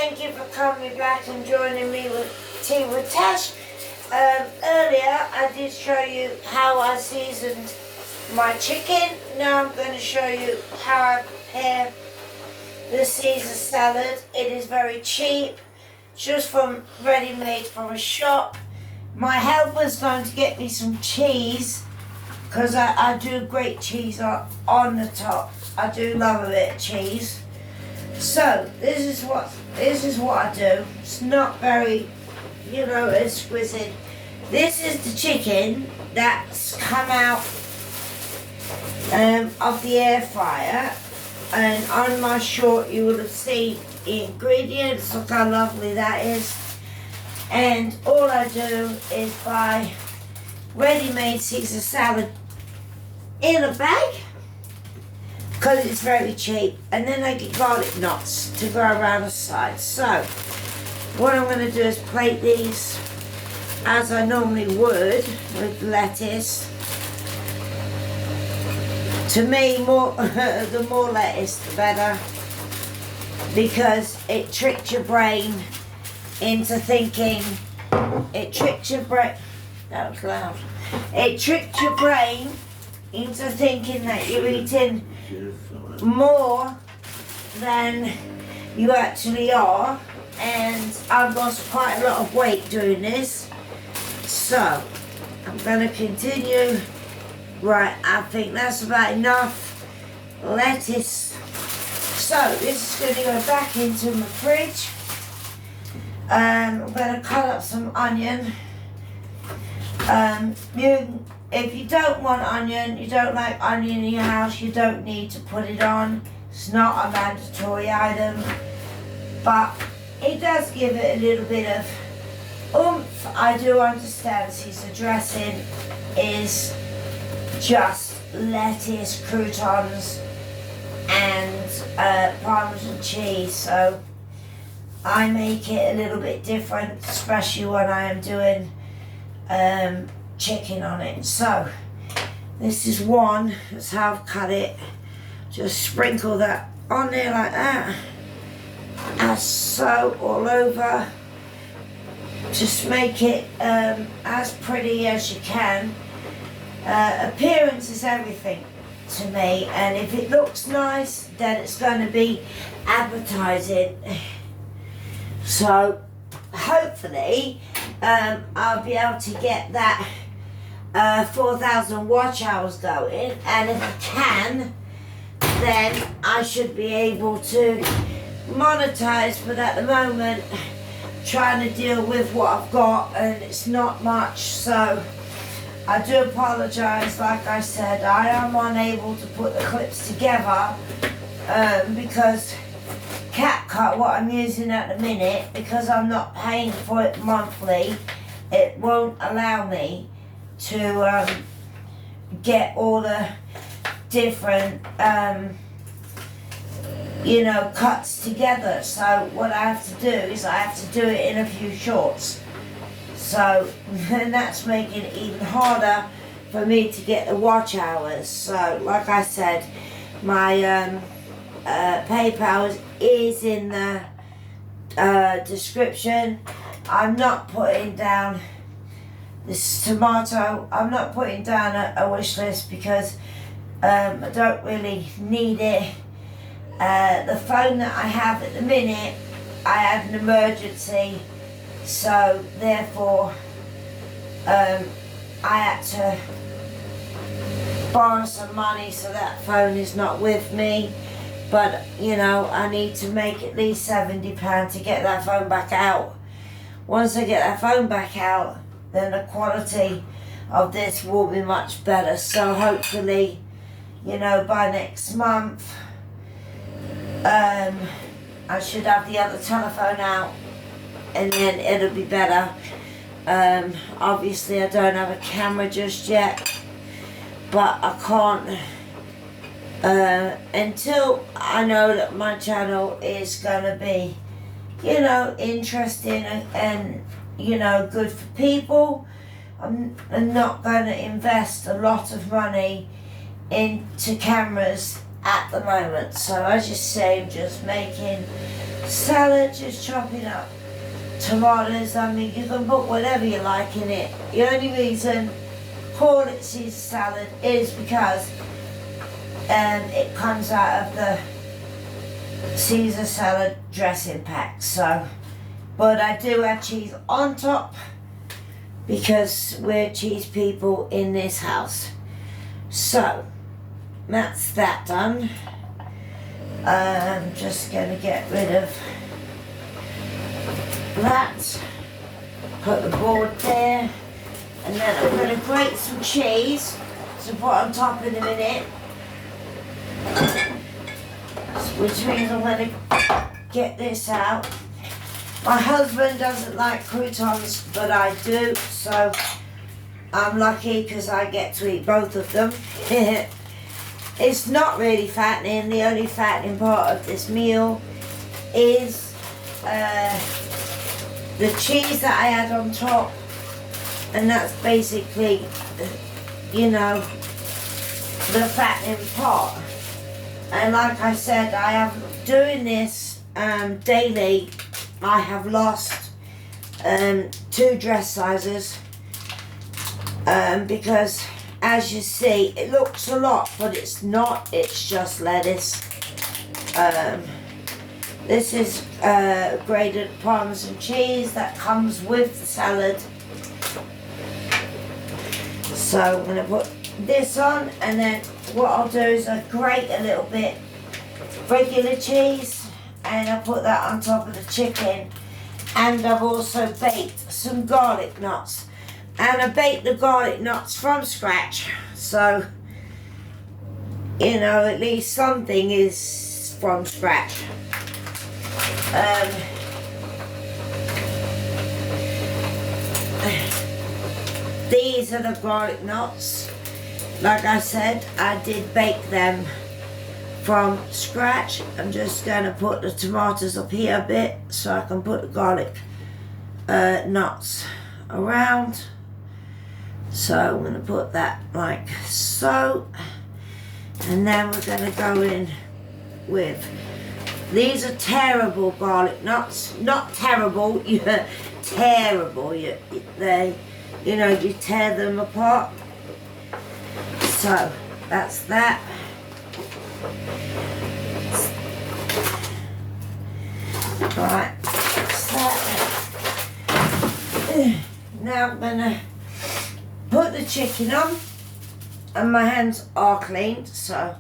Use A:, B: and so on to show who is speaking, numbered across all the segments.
A: thank you for coming back and joining me with Tea with Tash. Earlier I did show you how I seasoned my chicken. Now I'm going to show you how I prepare the Caesar salad. It is very cheap, just from ready-made from a shop. My helper's going to get me some cheese, because I do grate cheese on the top. I do love a bit of cheese. So this is what I do. It's not very, exquisite. This is the chicken that's come out of the air fryer, and on my short you will have seen the ingredients. Look how lovely that is. And all I do is buy ready-made Caesar salad in a bag, because it's very cheap, and then I get garlic knots to go around the sides. So what I'm going to do is plate these as I normally would with lettuce. To me, the more lettuce the better, because it tricks your brain into thinking, that was loud. It tricks your brain into thinking that you're eating more than you actually are, and I've lost quite a lot of weight doing this, so I'm going to continue. Right, I think that's about enough lettuce, so this is going to go back into my fridge. I'm going to cut up some onion. If you don't want onion, you don't like onion in your house, you don't need to put it on. It's not a mandatory item, but it does give it a little bit of oomph. I do understand Caesar dressing is just lettuce, croutons, and Parmesan cheese, so I make it a little bit different, especially when I am doing chicken on it. So this is one. That's how I've cut it. Just sprinkle that on there like that, as so, all over. Just make it as pretty as you can. Appearance is everything to me, and if it looks nice, then it's going to be appetizing. So hopefully I'll be able to get that 4,000 watch hours going, and if I can, then I should be able to monetize. But at the moment, trying to deal with what I've got, and it's not much, so I do apologize. Like I said, I am unable to put the clips together because CapCut, what I'm using at the minute, because I'm not paying for it monthly, it won't allow me to get all the different cuts together. So what I have to do is I have to do it in a few shorts. So and that's making it even harder for me to get the watch hours. So like I said, my PayPal is in the description. I'm not putting down this tomato. I'm not putting down a wish list because I don't really need it. The phone that I have at the minute, I had an emergency, so therefore I had to borrow some money, so that phone is not with me. But I need to make at least £70 to get that phone back out. Once I get that phone back out, then the quality of this will be much better. So hopefully, by next month, I should have the other telephone out, and then it'll be better. Obviously I don't have a camera just yet, but I can't until I know that my channel is gonna be interesting and good for people. I'm not going to invest a lot of money into cameras at the moment. So as you see, I'm just making salad, just chopping up tomatoes. I mean, you can put whatever you like in it. The only reason I call it Caesar salad is because it comes out of the Caesar salad dressing pack. So, but I do add cheese on top because we're cheese people in this house. So that's that done. I'm just going to get rid of that, put the board there, and then I'm going to grate some cheese to put on top in a minute, which means I'm going to get this out. My husband doesn't like croutons, but I do, so I'm lucky because I get to eat both of them. It's not really fattening. The only fattening part of this meal is the cheese that I add on top, and that's basically, you know, the fattening part. And like I said, I am doing this daily. I have lost 2 dress sizes because, as you see, it looks a lot, but it's not. It's just lettuce. This is grated Parmesan cheese that comes with the salad. So I'm going to put this on, and then what I'll do is I grate a little bit regular cheese, and I put that on top of the chicken. And I've also baked some garlic knots. And I baked the garlic knots from scratch, so, you know, at least something is from scratch. These are the garlic knots. Like I said, I did bake them from scratch. I'm just going to put the tomatoes up here a bit so I can put the garlic knots around. So I'm going to put that like so, and then we're going to go in with, these are terrible garlic knots, not terrible, terrible, they, you know, you tear them apart. So that's that. Right, that's that. Now I'm going to put the chicken on, and my hands are cleaned, so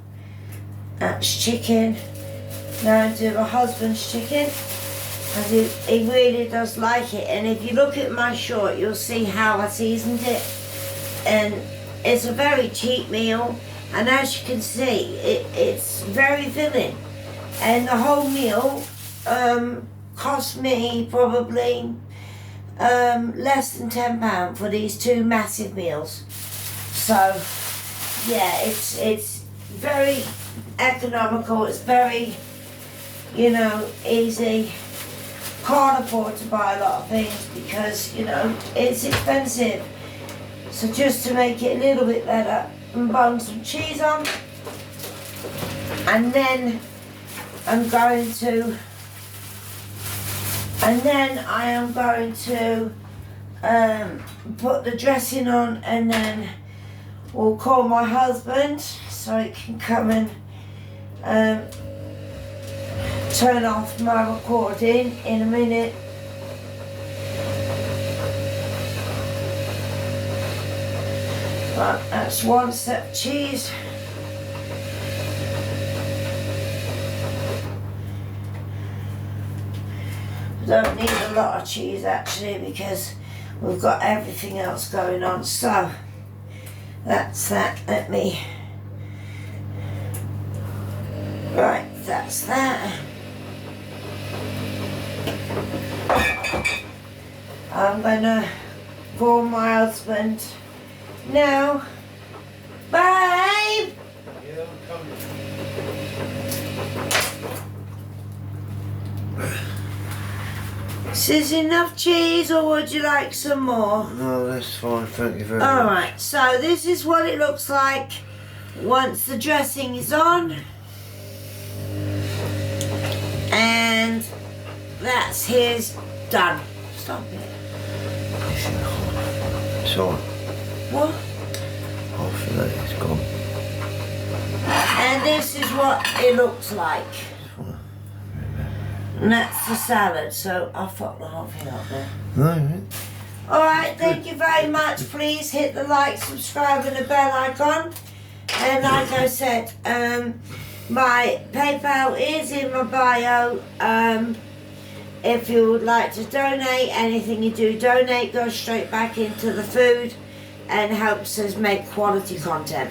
A: that's chicken. Now I do my husband's chicken, and he really does like it. And if you look at my short, you'll see how I seasoned it. And it's a very cheap meal, and as you can see, it's very filling. And the whole meal cost me probably less than £10 for these 2 massive meals. So yeah, it's very economical. It's very, you know, easy. Can't afford to buy a lot of things because, you know, it's expensive. So just to make it a little bit better, and bung some cheese on, and then I am going to put the dressing on, and then we'll call my husband so he can come and turn off my recording in a minute. Right, that's 1 set of cheese. Don't need a lot of cheese actually because we've got everything else going on. So that's that. Let me. Right, that's that. I'm gonna call my husband now. Babe!
B: Yeah, I'm coming.
A: Is this enough cheese or would you like some more?
B: No, that's fine, thank you very much.
A: Alright, so this is what it looks like once the dressing is on. And that's his done. Stop it.
B: So,
A: What?
B: half of that is gone.
A: And this is what it looks like. And that's the salad, so I'll fuck the half here up there.
B: Right.
A: Alright, thank you very much. Please hit the like, subscribe and the bell icon. And like I said, my PayPal is in my bio. If you would like to donate, anything you do donate goes straight back into the food and helps us make quality content.